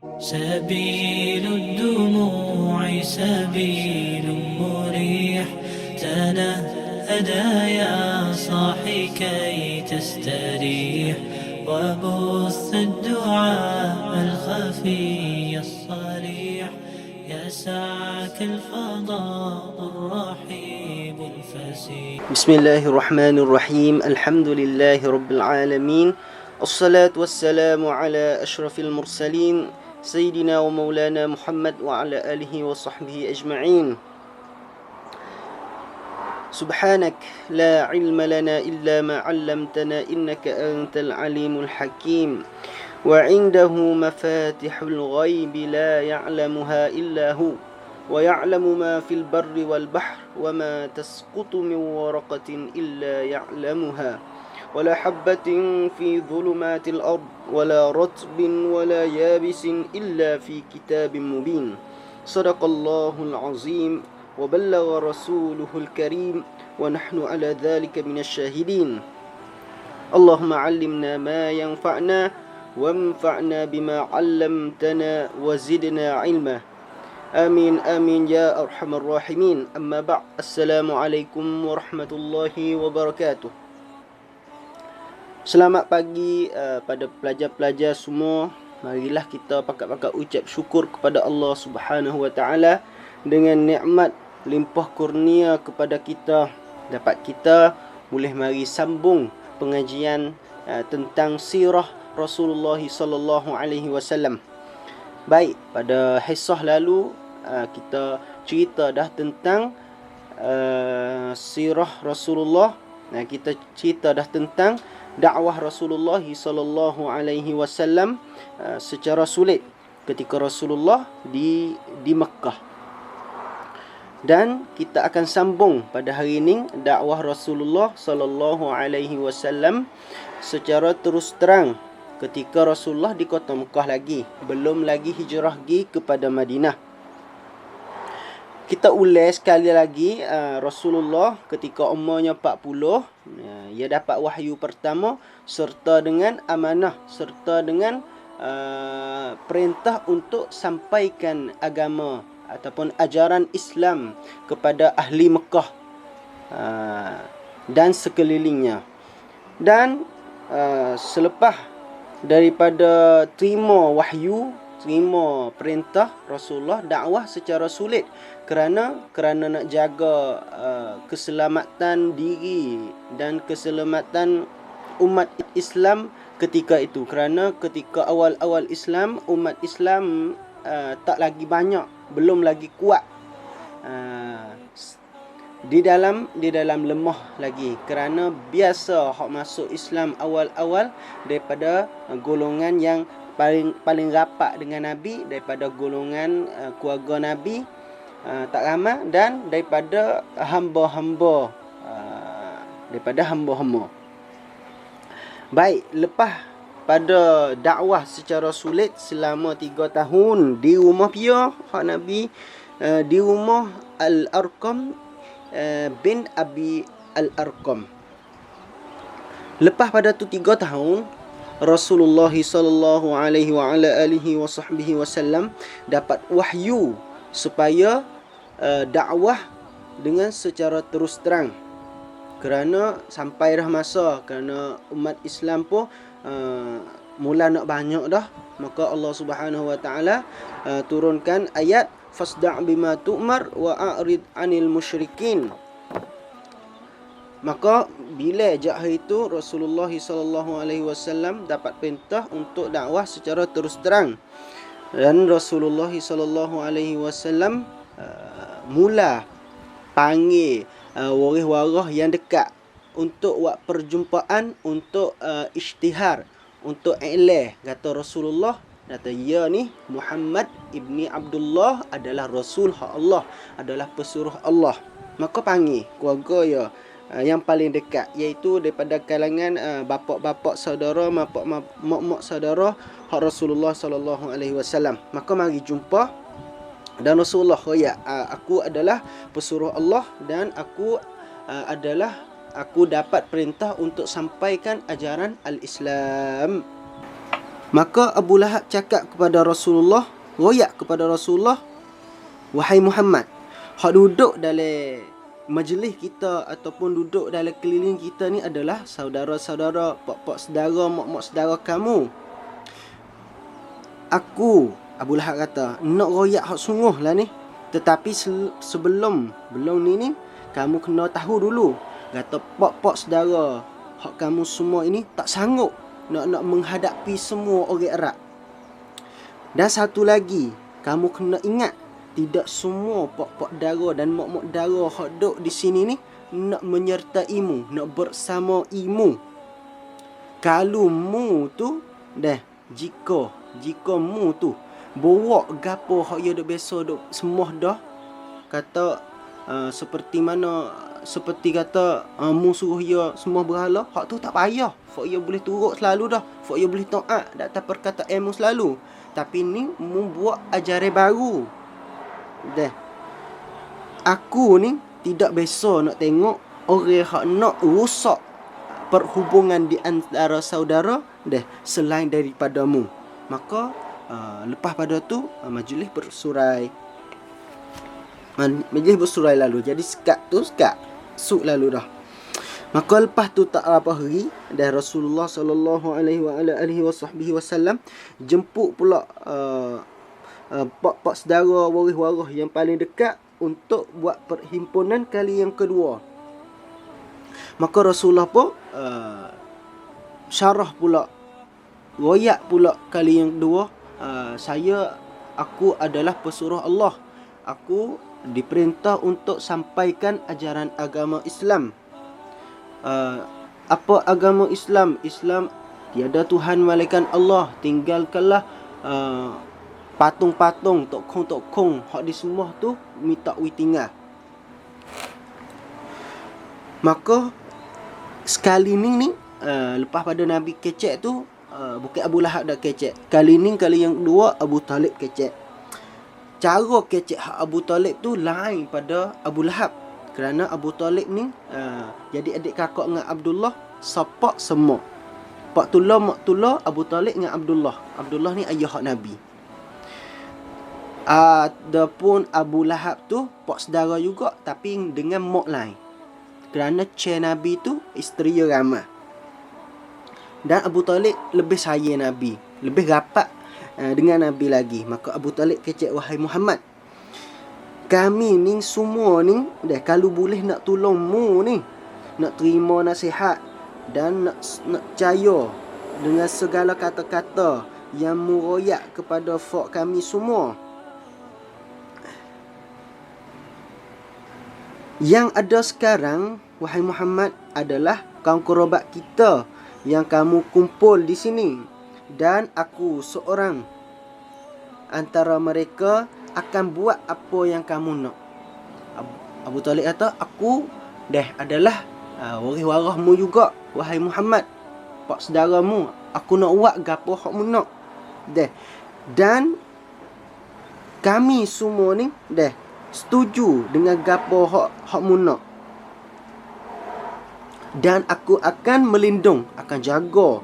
سبيل الدموع سبيل مريح، تنهدى يا صاحي كي تستريح، وبث الدعاء الخفي الصريح، يسعك الفضاء الرحيب الفسيح. بسم الله الرحمن الرحيم. الحمد لله رب العالمين، الصلاة والسلام على أشرف المرسلين سيدنا ومولانا محمد وعلى آله وصحبه أجمعين. سبحانك لا علم لنا إلا ما علمتنا إنك أنت العليم الحكيم، وعنده مفاتح الغيب لا يعلمها إلا هو، ويعلم ما في البر والبحر، وما تسقط من ورقة إلا يعلمها، ولا حبة في ظلمات الأرض، ولا رطب ولا يابس إلا في كتاب مبين. صدق الله العظيم وبلغ رسوله الكريم، ونحن على ذلك من الشاهدين. اللهم علمنا ما ينفعنا، وانفعنا بما علمتنا، وزدنا علما. آمين آمين يا أرحم الراحمين. أما بعد، السلام عليكم ورحمة الله وبركاته. Selamat pagi pada pelajar-pelajar semua. Marilah kita pakat-pakat ucap syukur kepada Allah Subhanahu Wa Taala dengan nikmat limpah kurnia kepada kita, dapat kita boleh mari sambung pengajian tentang sirah Rasulullah sallallahu alaihi wasallam. Baik, pada hisah lalu kita cerita dah tentang sirah Rasulullah. Kita cerita dah tentang dakwah Rasulullah sallallahu alaihi wasallam secara sulit ketika Rasulullah di Mekah. Dan kita akan sambung pada hari ini dakwah Rasulullah sallallahu alaihi wasallam secara terus terang ketika Rasulullah di kota Mekah lagi, belum lagi hijrah pergi kepada Madinah. Kita ulas sekali lagi Rasulullah ketika umurnya 40, ia dapat wahyu pertama serta dengan amanah, serta dengan perintah untuk sampaikan agama ataupun ajaran Islam kepada ahli Mekah dan sekelilingnya. Dan selepas daripada terima wahyu, terima perintah Rasulullah, dakwah secara sulit kerana nak jaga keselamatan diri dan keselamatan umat Islam ketika itu. Kerana ketika awal-awal Islam, umat Islam tak lagi banyak, belum lagi kuat, di dalam lemah lagi, kerana biasa hak masuk Islam awal-awal daripada golongan yang paling rapat dengan Nabi, daripada golongan keluarga Nabi tak ramai, dan daripada hamba-hamba Baik, lepas pada dakwah secara sulit selama 3 tahun di rumah Pia hak Nabi, di rumah Al-Arqam bin Abi Al-Arqam. Lepas pada tu 3 tahun, Rasulullah sallallahu alaihi wa ala alihi wa sahbihi wasallam dapat wahyu supaya dakwah dengan secara terus terang. Kerana sampai dah masa, kerana umat Islam pun mula nak banyak dah, maka Allah Subhanahu wa taala turunkan ayat fasda' bima tu'mar wa a'rid 'anil musyrikin. Maka bila jak hari itu Rasulullah sallallahu alaihi wasallam dapat perintah untuk dakwah secara terus terang, dan Rasulullah sallallahu alaihi wasallam mula panggil waris-waris yang dekat untuk buat perjumpaan, untuk isytihar, untuk i'lan. Kata Rasulullah, kata ya ni Muhammad ibni Abdullah adalah Rasul hak Allah, adalah pesuruh Allah. Maka panggil keluarga ya yang paling dekat, iaitu daripada kalangan bapa-bapa saudara, mak-mak saudara hak Rasulullah sallallahu alaihi wasallam. Maka mari jumpa. Dan Rasulullah, ya, aku adalah pesuruh Allah, dan aku dapat perintah untuk sampaikan ajaran al-Islam. Maka Abu Lahab cakap kepada Rasulullah, royak kepada Rasulullah, wahai Muhammad, hak duduk dalam majlis kita ataupun duduk dalam keliling kita ni adalah saudara-saudara, pak-pak saudara, mak-mak saudara kamu. Aku, Abu Lahab kata, nak royak hak sungguh lah ni. Tetapi sebelum ni kamu kena tahu dulu. Kata pak-pak saudara, hak kamu semua ini tak sanggup nak menghadapi semua orang Arab. Dan satu lagi, kamu kena ingat, tidak semua pak-pak dara dan mak-mak dara hak duduk di sini ni nak menyertaimu, nak bersama imu. Kalau mu tu dah, jika mu tu bawa gapo hak ya duk biasa duk semuh dah, kata seperti kata mu suruh ya semua berhala, hak tu tak payah, hak ya boleh turut selalu dah, hak ya boleh taat dak atas perkataan mu selalu. Tapi ni mu buat ajaran baru dah. Aku ni tidak biasa nak tengok orang hak nak rusak perhubungan di antara saudara dah selain daripadamu. Maka lepas pada tu majlis bersurai. Majlis bersurai lalu. Jadi sekat suk lalu dah. Maka lepas tu tak apa hari dah Rasulullah sallallahu alaihi wasallam jemput pula pak-pak saudara, waris-waris yang paling dekat untuk buat perhimpunan kali yang kedua. Maka Rasulullah pun syarah pula, royak pula kali yang kedua, aku adalah pesuruh Allah. Aku diperintah untuk sampaikan ajaran agama Islam. Apa agama Islam? Islam tiada Tuhan melainkan Allah. Tinggalkanlah patung-patung, tokong-tokong hak di semua tu minta tinggal. Maka sekali ni lepas pada Nabi kecek tu, bukan Abu Lahab dah kecek. Kali yang kedua Abu Talib kecek. Cara kecek hak Abu Talib tu lain pada Abu Lahab. Kerana Abu Talib ni jadi adik kakak dengan Abdullah, sapak semua. Pak Tula, Mak Tula, Abu Talib dengan Abdullah. Abdullah ni ayah hak Nabi. Adapun Abu Lahab tu pak saudara juga tapi dengan mak lain. Kerana Nabi tu isteri ramah. Dan Abu Talib lebih sayang Nabi, lebih rapat dengan Nabi lagi. Maka Abu Talib kecek, wahai Muhammad, kami ni semua ni dah kalau boleh nak tolong mu ni, nak terima nasihat dan nak percaya dengan segala kata-kata yang mu royak kepada fak kami semua. Yang ada sekarang, wahai Muhammad, adalah kaum kerabat kita yang kamu kumpul di sini. Dan aku seorang antara mereka akan buat apa yang kamu nak. Abu Talib kata, aku dah adalah waris-warismu juga, wahai Muhammad, pak saudaramu. Aku nak buat gapo hak mu nak. Dan kami semua ni dah setuju dengan gapo hak mu nak. Dan aku akan melindung, akan jaga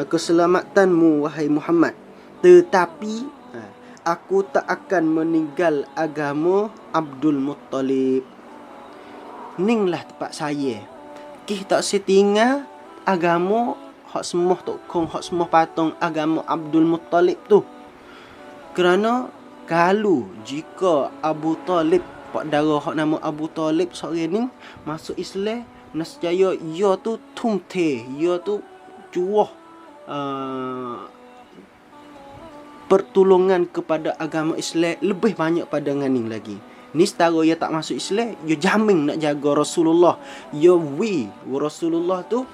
keselamatanmu, wahai Muhammad. Tetapi aku tak akan meninggal agama Abdul Muttalib. Ninglah tempat saya. Tak setinggal agama hak semua tokong, hak semua patung agama Abdul Muttalib tu. Kerana kalau jika Abu Talib, pak dara hak nama Abu Talib seorang ni masuk Islam, nescaya ia tu tungte, ia tu cuah pertolongan kepada agama Islam lebih banyak pada nganing lagi. Ni setara ia tak masuk Islam, ia jamin nak jaga Rasulullah. Ia Rasulullah tu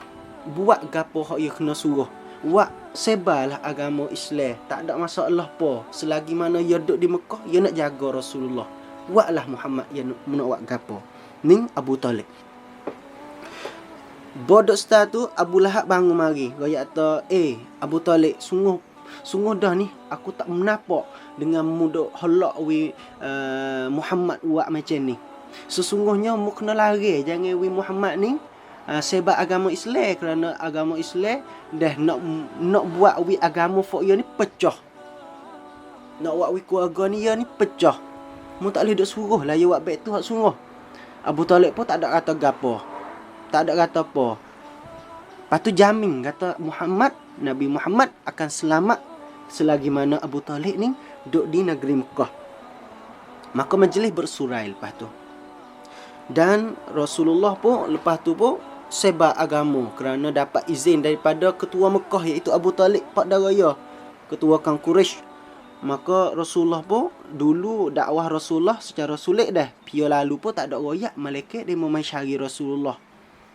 buat gapo hak ia kena suruh. Buat sebarlah agama Islam, tak ada masalah apa. Selagi mana ia duduk di Mekah, ia nak jaga Rasulullah. Buatlah Muhammad ia nak buat gapo. Ning Abu Talib. Bodok star tu Abu Lahab bangun mari. Royak kata, Abu Talib, sungguh dah ni aku tak menapak dengan mudah halak Muhammad buat macam ni. Sesungguhnya mu kena lari, jangan Muhammad ni sebab agama Islam, kerana agama Islam dah nak buat wi agama fok yo ni pecah. Nak buat wi keluarga ni ni pecah. Mu tak boleh duk suruh lah ya buat baik tu hak suruh. Abu Talib pun tak ada kata gapo. Tak ada kata apa. Lepas tu jamin kata Nabi Muhammad akan selamat selagi mana Abu Talib ni duduk di negeri Mekah. Maka majlis bersurai lepas tu. Dan Rasulullah pun lepas tu pun sebar agama kerana dapat izin daripada ketua Mekah iaitu Abu Talib Pak Daraya, ketua kaum Quraisy. Maka Rasulullah pun dulu dakwah Rasulullah secara sulit dah. Pio lalu pun tak ada royak malaikat dia memang cari Rasulullah.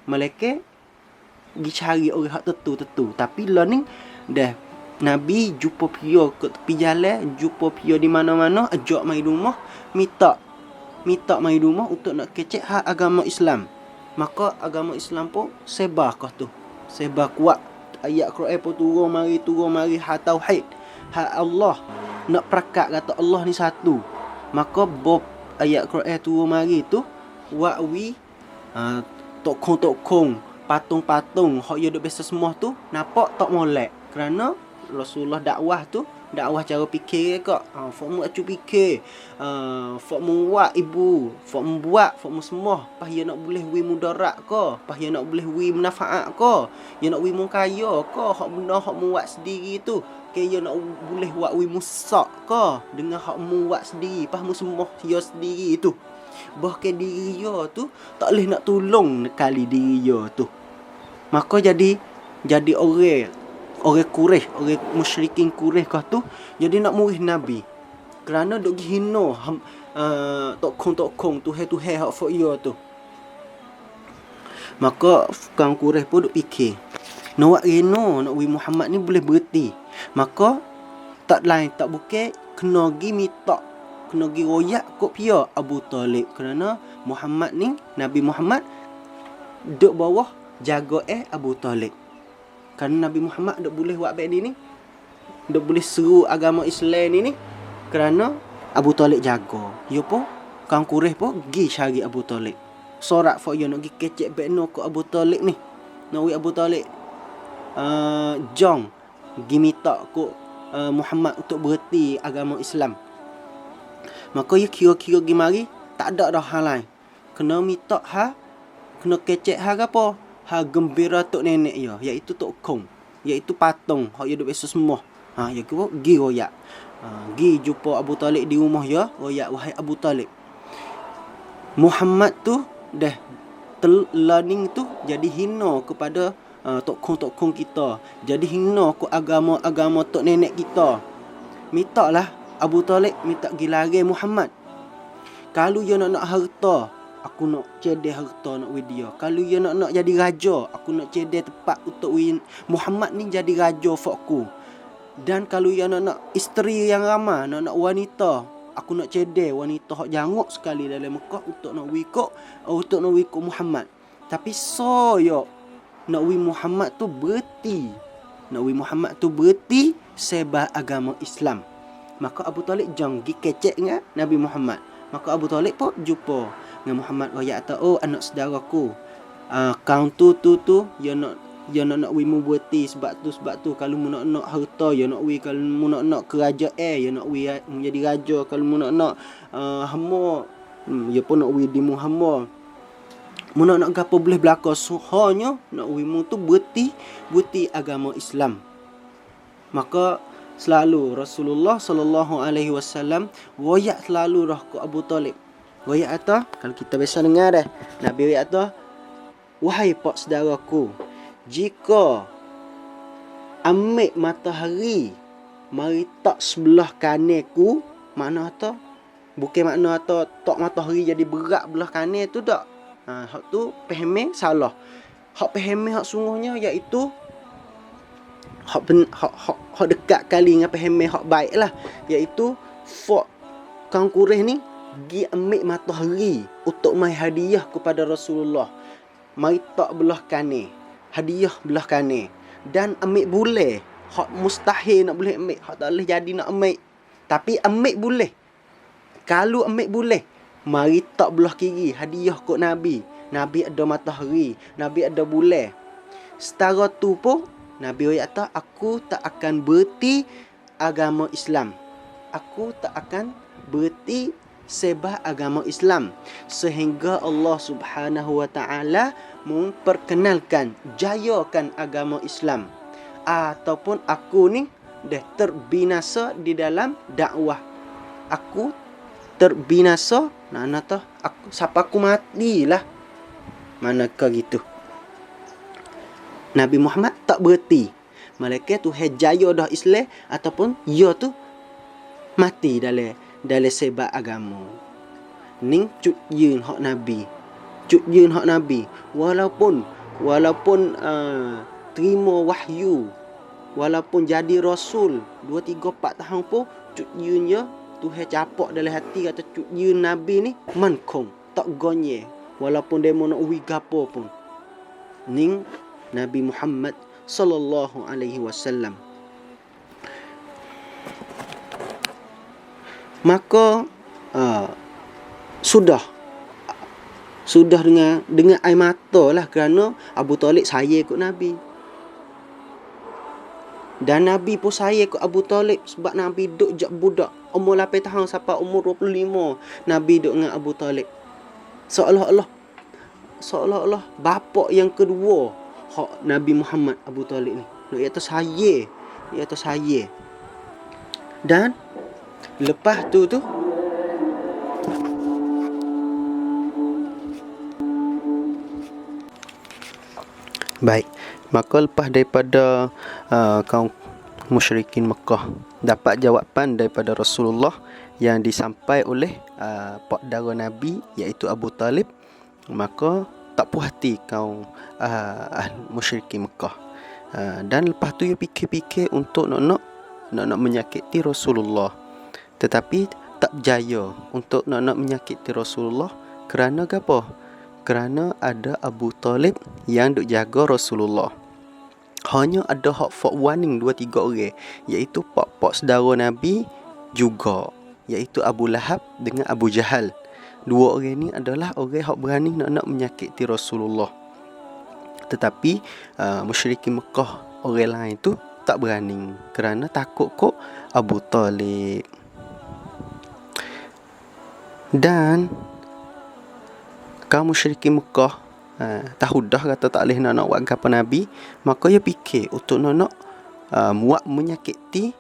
Malaikat pergi cari orang hak tentu. Tapi lah ni dah Nabi jumpa pio ke tepi jalan, jumpa pio di mana-mana, ajak mai rumah, minta mai rumah untuk nak kecek hak agama Islam. Maka agama Islam pun sebar kah tu. Sebar kuat. Ayat Quran pun turun mari hak tauhid, hak Allah. Nak perakat kata Allah ni satu. Maka bob ayat Quran turun mari tu wa'wi tokong, patung-patung hak dia duk biasa semua tu nampak tak molek. Kerana Rasulullah dakwah tu dakwah cara fikir kak. Fok mu acu fikir. Fok mu buat ibu, fok mu buat, fok mu semua. Pas dia nak boleh wi mudarat ke? Pas dia nak boleh wi manfaat ke? Dia nak wi mu kaya ke? Hak benda hak mu buat sendiri tu. Ke dia nak boleh buat wi musak ke? Dengan hak mu buat sendiri, pas mu semua dia sendiri tu. Bahkan diri dia tu tak boleh nak tolong kali diri dia tu. Maka jadi orang Quraisy, orang musyrikin Quraisy kah tu jadi nak murid Nabi. Kerana duk hina tokong Tuhan hak fok dia tu. Maka kaum Quraisy pun duk fikir, nak reno nak wi Muhammad ni boleh berhenti. Maka tak lain tak bukan kena gi minta, kena gi royak kok pia Abu Talib. Kerana Muhammad ni, Nabi Muhammad duk bawah jaga Abu Talib. Kerana Nabi Muhammad duk boleh buat baik ni, duk boleh seru agama Islam ni kerana Abu Talib jaga. Yo pun kaum Quraisy pun gi cari Abu Talib. Sorak fok yo nak gi kecek baik no ko Abu Talib ni. Nak wi Abu Talib jong gi minta ko Muhammad untuk berhenti agama Islam. Maka dia kira-kira gi mari tak ada dah hal lain. Kena minta kena kecek apa? Gembira tok nenek dia, iaitu tok kong, iaitu patung hak dia duk biasa semua. Ya ke gi royak. Gi jumpa Abu Talib di rumah dia, royak wahai Abu Talib. Muhammad tu dah learning tu jadi hina kepada tokong kita. Jadi hina ke agama tok nenek kita. Mintalah Abu Talib minta gilare Muhammad. Kalau dia nak harta, aku nak cedek harta nak wi dia. Kalau dia nak jadi raja, aku nak cedek tempat untuk wi Muhammad ni jadi raja fokku. Dan kalau dia nak isteri yang ramai, nak wanita, aku nak cedek wanita hak janguk sekali dalam Mekah untuk nak wi kok Muhammad. Tapi yo nak wi Muhammad tu berhenti. Nak wi Muhammad tu berhenti sebar agama Islam. Maka Abu Talib jang gi kecek dengan Nabi Muhammad. Maka Abu Talib pun jumpa dengan Muhammad royak kata, oh anak saudaraku, kaum tu dia nak wi mu berhenti sebab tu kalau mu nak harta dia nak wi, kalau mu nak kerajaan dia nak wi menjadi raja, kalau mu nak hamba dia pun nak wi di mu hamba. Mu nak gapo boleh berlaku, hanya nak wi mu tu berhenti agama Islam. Maka selalu Rasulullah sallallahu alaihi wasallam royak selalu dah ke Abu Talib. Royak kata, kalau kita biasa dengar dah, Nabi royak kata, wahai pak saudaraku, jika ambil matahari mari tak sebelah kananku, makna kata bukan makna kata tak matahari jadi berat belah kanan tu tak. Hak tu faham salah. Hak faham hak sungguhnya iaitu hak dekat kali dengan faham hak baik lah, iaitu fok kaum Quraisy ni gi ambil matahari untuk mai hadiah kepada Rasulullah. Mai tak belah kanan, hadiah belah kanan, dan ambil boleh. Hak mustahil nak boleh ambil, hak tak boleh jadi nak ambil. Tapi ambil boleh. Kalau ambil boleh, mari tak belah kiri hadiah kok Nabi. Nabi ada matahari, Nabi ada bulan. Setara tu pun Nabi kata, aku tak akan berhenti agama Islam. Aku tak akan berhenti sebab agama Islam sehingga Allah Subhanahu wa taala memperkenalkan, jayakan agama Islam. Ataupun aku ni dah terbinasa di dalam dakwah. Aku terbinasa, nak tahu aku siapa aku matilah. Manakah gitu. Nabi Muhammad tak berhenti. Malaikat tu jaya dah Islam ataupun ya tu mati dalam sebab agama. Ning cut yeun hak Nabi. Cut yeun hak Nabi. Walaupun terima wahyu, walaupun jadi rasul 2 3 4 tahun pun cut yeun ya Tuhan capak dalam hati kata cut yeun Nabi ni mankong, tak gonye walaupun demo nak uwi gapo pun. Ning Nabi Muhammad sallallahu alaihi wasallam. Maka sudah dengan air mata lah, kerana Abu Talib sayang ikut Nabi. Dan Nabi pun sayang ikut Abu Talib sebab Nabi duduk jak budak umur 8 tahun sampai umur 25. Nabi duduk dengan Abu Talib. Seolah-olah bapa yang kedua hak Nabi Muhammad Abu Talib ni. Iaitu sayang. Dan lepas tu baik, maka lepas daripada kaum musyrikin Mekah dapat jawapan daripada Rasulullah yang disampaikan oleh pak dara Nabi iaitu Abu Talib, maka tak puas hati kaum musyrikin Mekah. Dan lepas tu dia fikir-fikir untuk nak menyakiti Rasulullah, tetapi tak berjaya untuk nak menyakiti Rasulullah. Kerana apa? Kerana ada Abu Talib yang duk jaga Rasulullah. Hanya ada hak fak warning 2-3 orang, iaitu pak saudara Nabi juga, iaitu Abu Lahab dengan Abu Jahal. Dua orang ni adalah orang hak berani nak menyakiti Rasulullah. Tetapi musyrikin Mekah orang lain tu tak berani kerana takut kok Abu Talib. Dan kaum musyrikin Mekah tahu dah kata tak boleh nak buat gapo Nabi, maka dia fikir untuk nak muat menyakiti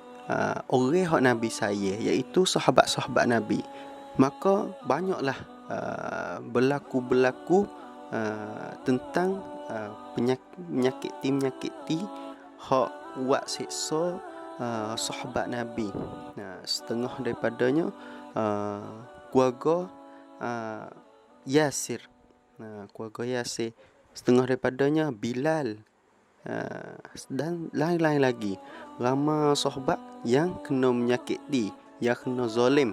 orang hak Nabi saya, iaitu sahabat-sahabat Nabi. Maka banyaklah berlaku tentang menyakiti hak buat siksa sahabat Nabi. Setengah daripadanya keluarga Yasir. Keluarga Yasir. Setengah daripadanya Bilal. Dan lain-lain lagi. Ramai sahabat yang kena menyakiti, yang kena zalim.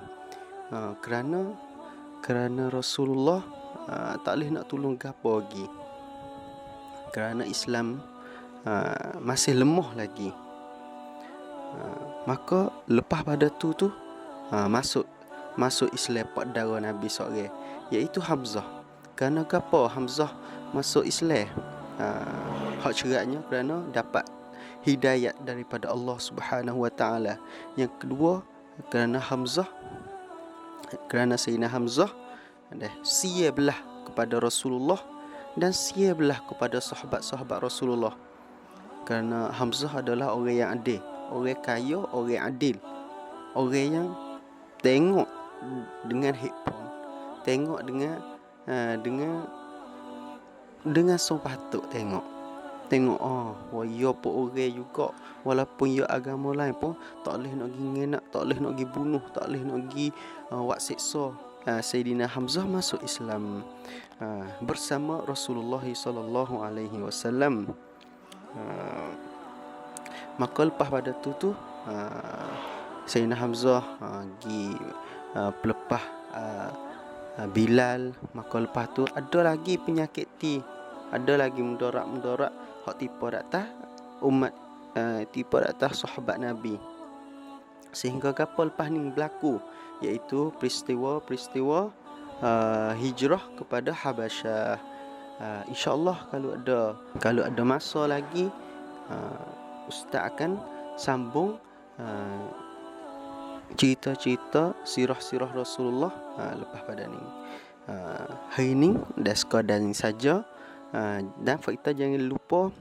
Kerana Rasulullah tak boleh nak tolong gapo lagi. Kerana Islam masih lemah lagi. Maka lepas pada tu masuk Islam pak dara Nabi seorang, iaitu Hamzah. Kerana gapo Hamzah masuk Islam? Hak ceratnya kerana dapat hidayat daripada Allah Subhanahu wa taala. Yang kedua, kerana Sayyidina Hamzah sia belah kepada Rasulullah dan sia belah kepada sahabat-sahabat Rasulullah. Kerana Hamzah adalah orang yang adil, orang kaya, orang adil, orang yang tengok dengan hikmah, tengok dengan sepatut tengok ya pun orang juga, walaupun ya agama lain pun tak boleh nak pergi ngenak, tak boleh nak pergi bunuh, tak boleh nak pergi buat siksa. Sayyidina Hamzah masuk Islam bersama Rasulullah sallallahu alaihi wasallam. Maka lepas pada tu Sayyidina Hamzah pergi pelepah Bilal. Maka lepas tu ada lagi penyakit ada lagi mudarat hak tipu datang umat, tipu datang sahabat Nabi. Sehingga gapo lepas ni berlaku, iaitu peristiwa hijrah kepada Habasyah. InsyaAllah kalau ada masa lagi, Ustaz akan sambung cerita-cerita sirah-sirah Rasulullah lepas pada ni. Hari ni dah sekadar ni saja. Dan kita jangan lupa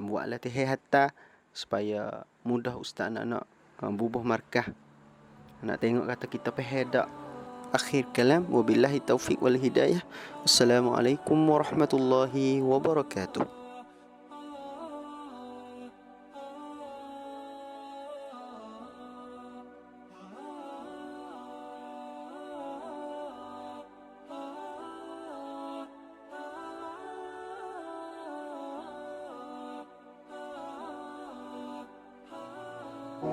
buat latihan hatta supaya mudah Ustaz nak bubuh markah. Nak tengok kata kita faham tak. Akhir kalam, wabillahi taufiq wal hidayah. Assalamualaikum warahmatullahi wabarakatuh.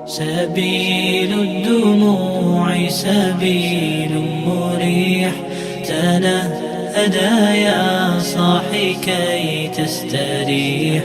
سبيل الدموع سبيل مريح تنهدى يا صاحي كي تستريح